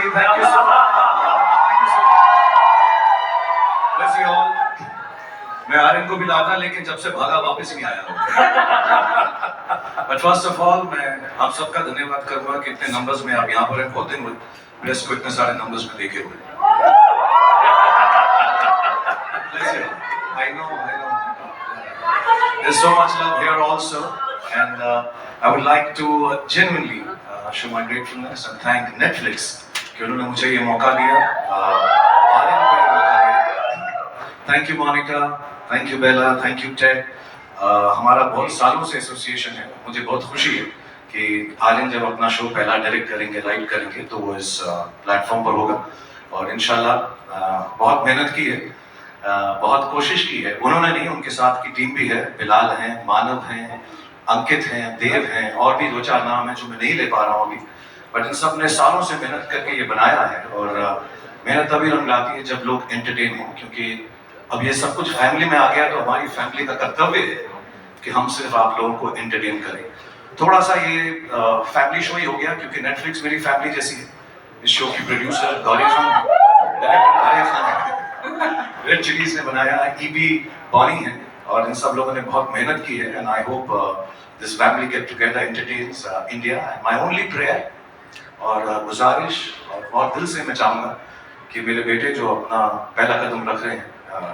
Thank you so much. Bless you all. मैं आर्यन को भी लाता लेकिन जब से भागा वापस नहीं आया बट फर्स्ट ऑफ ऑल मैं आप सबका धन्यवाद करूंगा कि इतने नंबर्स में आप यहाँ पर हैं बहुत दिन हुए प्रेस को इतने सारे नंबर्स में देखे हुए I know there's so much love here also and I would like to genuinely show my gratefulness and thank Netflix कि उन्होंने मुझे ये मौका दिया आर्यन को ये मौका दिया thank you Monica thank you Bela thank you Ted हमारा बहुत सालों से एसोसिएशन है मुझे बहुत खुशी है कि आर्यन जब अपना शो पहला डायरेक्ट करेंगे लाइव करेंगे तो वो इस प्लेटफॉर्म पर होगा और इंशाल्लाह बहुत मेहनत की है बहुत कोशिश की है उन्होंने नहीं उनके साथ की टीम भी है बिलाल हैं मानव हैं अंकित हैं देव हैं और भी 2-4 नाम हैं जो मैं नहीं ले पा रहा हूँ अभी बट इन सब ने सालों से मेहनत करके ये बनाया है और मेहनत तभी रंग लाती है जब लोग एंटरटेन हों क्योंकि अब ये सब कुछ फैमिली में आ गया तो हमारी फैमिली का कर्तव्य है कि हम सिर्फ आप लोगों को एंटरटेन करें थोड़ा सा ये फैमिली शो ही हो गया क्योंकि नेटफ्लिक्स मेरी फैमिली जैसी है इस शो की producer Gauri Khan red chillies ने बनाया ईबी बॉनी है और इन सब लोगों ने बहुत मेहनत की है and I hope this family get together entertains India my only prayer और गुजारिश और बहुत दिल से मैं चाहूँगा कि मेरे बेटे जो अपना पहला कदम रख रहे हैं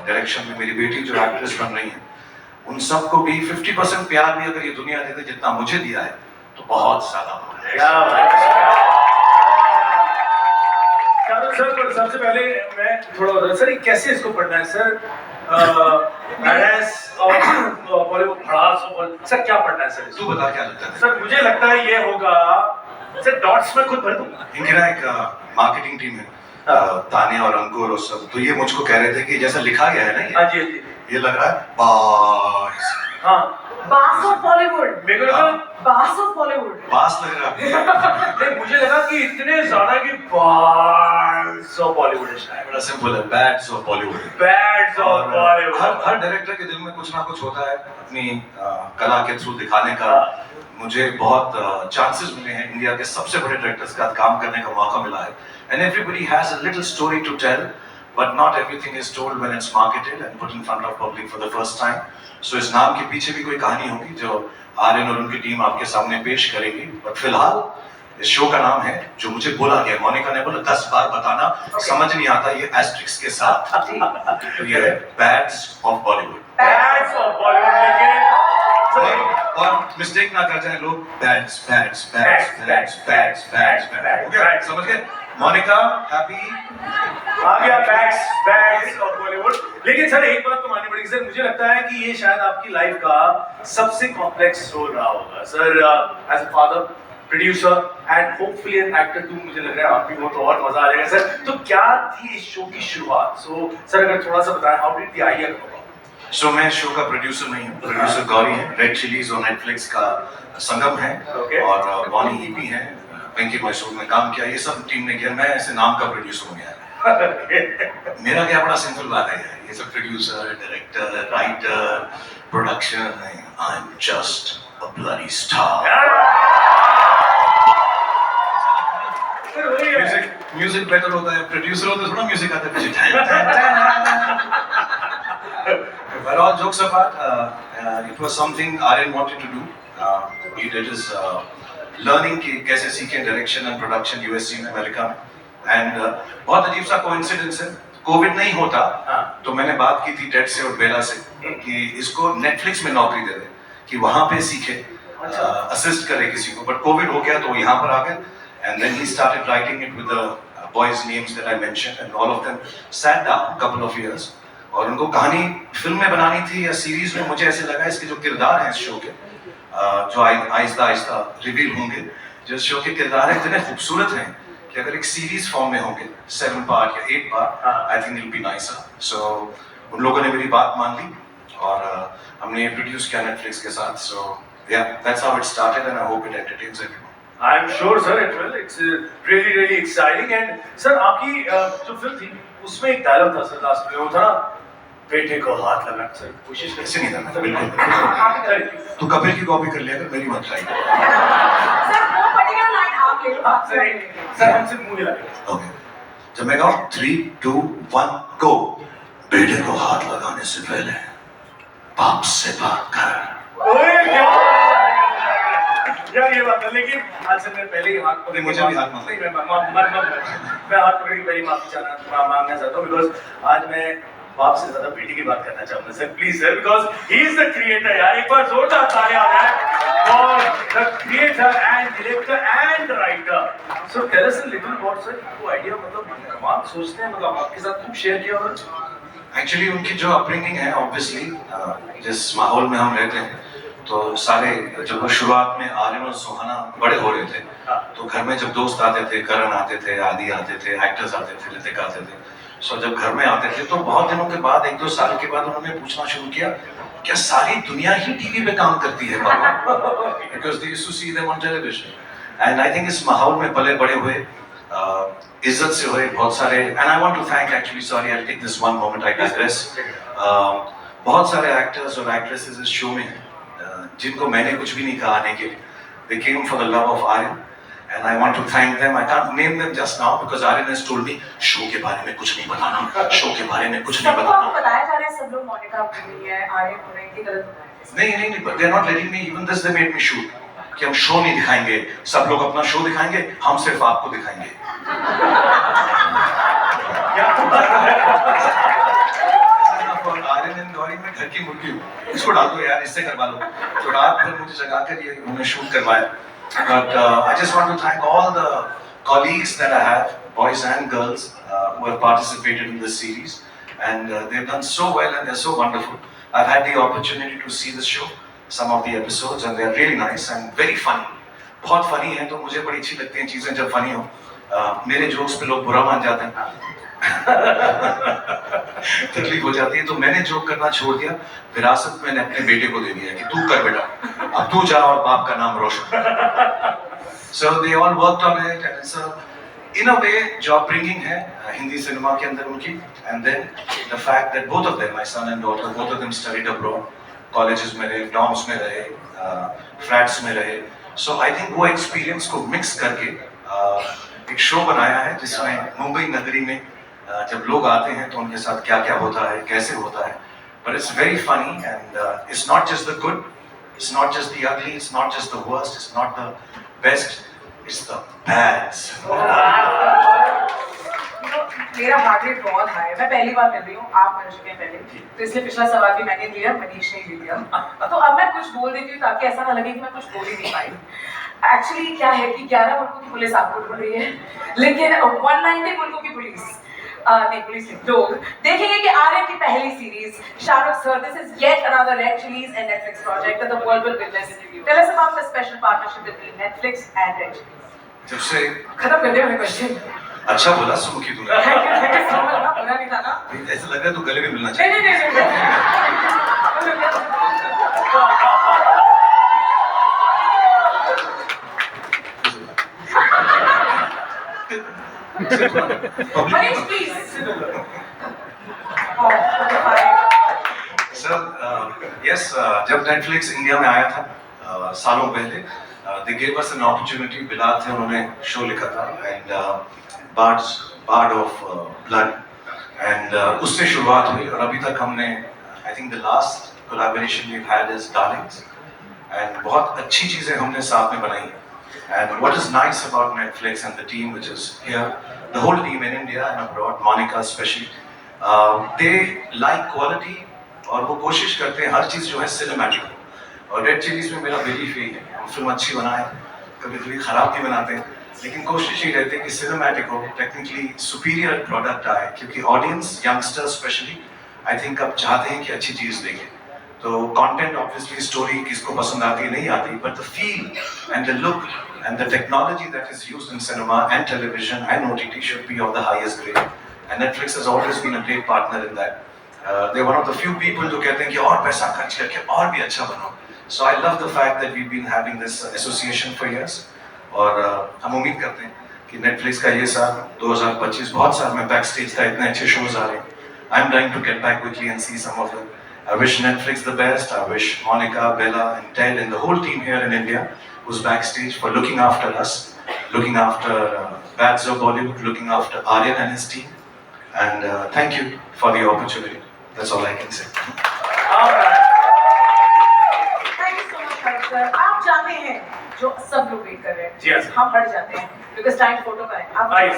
डायरेक्शन में मेरी बेटी जो एक्ट्रेस बन रही है उन सबको भी 50% प्यार भी अगर ये दुनिया देते जितना मुझे दिया है तो बहुत ज्यादा सर सबसे पहले मैं थोड़ा सर कैसे इसको पढ़ना है सर बॉलीवुड भड़ास और सर क्या पढ़ना है सर तू बता क्या लगता है सर मुझे लगता है ये होगा सर डॉट्स में खुद भर दूंगा इनके ना एक मार्केटिंग टीम है तानिया और अंकुर और सब तो ये मुझको कह रहे थे कि जैसा लिखा गया है ना ये लग रहा है बास हाँ बास ऑफ बॉलीवुड मेरे को लगा बास ऑफ बॉलीवुड बास लग रहा है नहीं मुझे लगा कि इतने ज्यादा कि बास ऑफ बॉलीवुड है शायद बड़ा सिंपल है bads of Bollywood bads of Bollywood हर डायरेक्टर के दिल में कुछ ना कुछ होता है अपनी कला के थ्रू दिखाने का मुझे बहुत चांसेस मिले हैं इंडिया के सबसे बड़े डायरेक्टर्स के साथ काम करने का मौका मिला है and everybody has a little story to tell but not everything is told when it's marketed and put in front of public for the first time so इस नाम के पीछे भी कोई कहानी होगी जो आर्यन और उनकी टीम आपके सामने पेश करेगी बट फिलहाल इस शो का नाम है जो मुझे बोला गया मोनिका ने बोला 10 बार बताना समझ नहीं आता ये एस्ट्रिक्स के साथ तो ये है bads of Bollywood bads of Bollywood लेकिन और मिस्टेक ना कर जाए लोग bads bads bads bads bads bads समझ गए मोनिका हैप्पी आ गया बैड्स ऑफ बॉलीवुड लेकिन सर एक बात तो माननी पड़ेगी सर मुझे लगता है कि ये शायद आपकी लाइफ का सबसे कॉम्प्लेक्स रोल रहा होगा sir as a father producer and hopefully an actor too मुझे लग रहा है आप भी हो तो और मजा आ जाएगा सर तो क्या थी इस शो की शुरुआत सो सर अगर थोड़ा सा बताएं how did the idea come about so मैं शो का प्रोड्यूसर नहीं हूँ प्रोड्यूसर गौरी है रेड चिलीज और नेटफ्लिक्स का संगम है और बॉनी ईपी है वेंकी मैसूर में काम किया ये सब टीम ने किया मैं ऐसे नाम का प्रोड्यूसर हो गया मेरा क्या बड़ा सिंपल बात है ये सब producer director writer production I am just a bloody star music better होता है प्रोड्यूसर होता है थोड़ा म्यूजिक आता है but all jokes apart it was something Aryan wanted to do he did his learning कि कैसे सीखें डायरेक्शन एंड प्रोडक्शन यूएससी में अमेरिका में एंड बहुत अजीब सा कोइंसिडेंस है कोविड नहीं होता तो मैंने बात की थी टेड से और बेला से कि इसको नेटफ्लिक्स में नौकरी दे दे कि वहां पे सीखे असिस्ट करे किसी को बट कोविड हो गया तो यहाँ पर आ गए and then he started writing it with the boys names that I mentioned and all of them sat down couple of years और उनको कहानी फिल्म में बनानी थी या सीरीज में मुझे ऐसे लगा इसके जो किरदार हैं इस शो के जो आहिस्ता आहिस्ता रिवील होंगे जो शो के किरदार हैं इतने खूबसूरत हैं कि अगर एक सीरीज फॉर्म में होंगे 7 पार्ट या 8 part I think it will be nicer so उन लोगों ने मेरी बात मान ली और हमने प्रोड्यूस किया नेटफ्लिक्स के साथ सो या that's how it started and I hope it entertains everyone I am sure sir it will it's really exciting and sir आपकी जो फिल्म थी उसमें एक डायलॉग था सर लास्ट में वो था बेटे को हाथ लगा सर कोशिश ऐसे नहीं करना बिल्कुल करें तू कपिल की कॉपी कर लिया कर मेरी मत ट्राई सर वो पर्टिकुलर लाइन आप आप ले लो, आप सर ले लो। सर हमसे मुंह हिला के ओके, जब मैं कहूँ 3, 2, 1 गो, बेटे को हाथ लगाने से पहले बाप से बात कर। ओए क्या यार ये बात है, लेकिन आज से मैं पहले ही हाथ पकड़ नहीं, मुझे भी हाथ मांगना। नहीं, मैं हाथ पकड़ के पहले माफी मांगना चाहता हूँ बिकॉज आज मैं बाप से ज्यादा बेटी की बात करना चाहूंगा sir, please sir, because he is the creator यार, एक बार जोरदार तालियां हो जाए और the creator and director and writer. So tell us a little about sir, आपको आइडिया मतलब कमाल सोचते हैं, मतलब आपके साथ खूब शेयर किया और एक्चुअली उनकी जो अपब्रिंगिंग है ऑब्वियसली जिस माहौल में हम रहते हैं, तो सारे जब वो शुरुआत में आर्यन और सुहाना बड़े हो रहे थे, तो घर में जब दोस्त आते थे, करण आते थे, आदि आते थे, एक्टर्स आते थे, ऋतिक आते थे, सो जब घर में आते थे तो बहुत दिनों के बाद 1-2 साल के बाद उन्होंने पूछना शुरू किया, क्या सारी दुनिया ही टीवी पे काम करती है पापा? Because they used to see them on television. And I think इस माहौल में पले बड़े हुए, इज्जत से हुए बहुत सारे, and I want to thank actually, sorry I take this one moment, I digress, बहुत सारे एक्टर्स और एक्ट्रेसेस इस शो में जिनको मैंने कुछ भी नहीं कहा आने के लिए, they came for the love of Aryan and I want to thank them. I can't name them just now because Aryan has told me show के बारे में कुछ नहीं बताना, शो के बारे में कुछ नहीं सबको आपको बताना। बताया जा रहा है, सब लोग मोनिका बोल रही है, आर्यन हो रहे हैं कि गलत बताया है। नहीं, but they're not letting me, even this they made me shoot कि हम शो नहीं दिखाएंगे, सब लोग अपना शो दिखाएंगे, हम सिर्फ आपको दिखाएंगे। आर्यन एंड गौरी में घर की मुर्गी हूँ, इसको डाल दो यार, इससे करवा लो। तो रात भर मुझे जगा कर ये उन्होंने शूट करवाया। But I just want to thank all the colleagues that I have, boys and girls, who have participated in this series, and they've done so well and they're so wonderful. I've had the opportunity to see this show, some of the episodes, and they're really nice and very funny. बहुत funny है, तो मुझे बड़ी अच्छी लगती हैं चीजें जब funny हो। मेरे जोक्स पे लोग बुरा मान जाते हैं। तकलीफ हो जाती है, तो मैंने जोक करना छोड़ दिया, विरासत मैंने अपने बेटे को दे दिया कि तू कर बेटा, अब तू जा और बाप का नाम रोशन। So they all worked on it and it's in a way job bringing है हिंदी सिनेमा के अंदर उनकी, and then the fact that both of them, my son and daughter, both of them studied abroad, colleges में रहे, dorms में रहे, flats में रहे, so I think वो experience को mix करके एक शो बनाया है जिसमें मुंबई नगरी में जब लोग आते हैं तो उनके साथ क्या क्या होता है, कैसे होता है, but it's very funny and it's not just the good, it's not just the ugly, it's not just the worst, it's not the best, it's the bad. मेरा हार्ट रेट बहुत हाई है, मैं पहली बार कर रही हूँ, आप कर चुके हैं पहले, तो इसलिए पिछला सवाल भी मैंने लिया, मनीष ने ले लिया, तो अब मैं कुछ बोल देती हूँ ताकि ऐसा ना लगे कि मैं कुछ बोल ही नहीं पाई। एक्चुअली क्या है कि 11 मुल्कों की पुलिस आपको ढूंढ रही है, लेकिन 190 मुल्कों की पुलिस नहीं, पुलिस लोग देखेंगे कि आर्यन की पहली series, Shahrukh sir, this is yet another Red Chillies and Netflix project that the world will witness. Tell us about the special partnership between Netflix and Red Chillies. जब से खत्म कर दिया मैंने क्वेश्चन। अच्छा बोला सुमुखी तूने, थैंक यू सो मच, पूरा नहीं था ना। ऐसा लग रहा है तू गले में मिलना नहीं चाहिए। नहीं नहीं मनीष प्लीज। सर यस, जब नेटफ्लिक्स इंडिया में आया था सालों पहले, they gave us an opportunity, Bilal थे, उन्होंने शो लिखा था and Bard of Blood, and उससे शुरुआत हुई और अभी तक हमने, I think the last collaboration we had is Darlings, and बहुत अच्छी चीजें हमने साथ में बनाई। And what is nice about Netflix and the team which is here, the whole team in India and abroad, Monica especially, they like quality और वो कोशिश करते हैं हर चीज़ जो है सिनेमैटिक हो। और रेड चिलीज में मेरा बिलीफ यही है, हम फिल्म अच्छी बनाएं, कभी कभी ख़राब भी बनाते हैं, लेकिन कोशिश ही रहती है कि सिनेमैटिक हो, टेक्निकली सुपीरियर प्रोडक्ट आए, क्योंकि audience, youngsters specially, I think अब चाहते हैं कि अच्छी चीज़ देखें। तो कंटेंट ऑब्वियसली, स्टोरी किसको पसंद आती है नहीं आती, but the feel and the look and the technology that is used in cinema and television and OTT should be of the highest grade, and Netflix has always been a great partner in that. They're one of the few people जो कहते हैं कि और पैसा खर्च करके और भी अच्छा बनो, so I love the fact that we've been having this association for years, और हम उम्मीद करते हैं कि Netflix का ये साल 2025 बहुत साल में बैकस्टेज का इतने अच्छे शोज आ रहे हैं। I'm trying to get back quickly and see some of them. I wish Netflix the best. I wish Monica, Bella, and Ted and the whole team here in India who's backstage for looking after us. looking after Bats of Bollywood, looking after Aryan and his team. And thank you for the opportunity. That's all I can say. Alright. Thank you so much Harsh sir. आप जाते हैं जो सब लोग wait कर रहे हैं। Yes. हम हट जाते हैं बिकॉज टाइम फोटो का है। आप आइए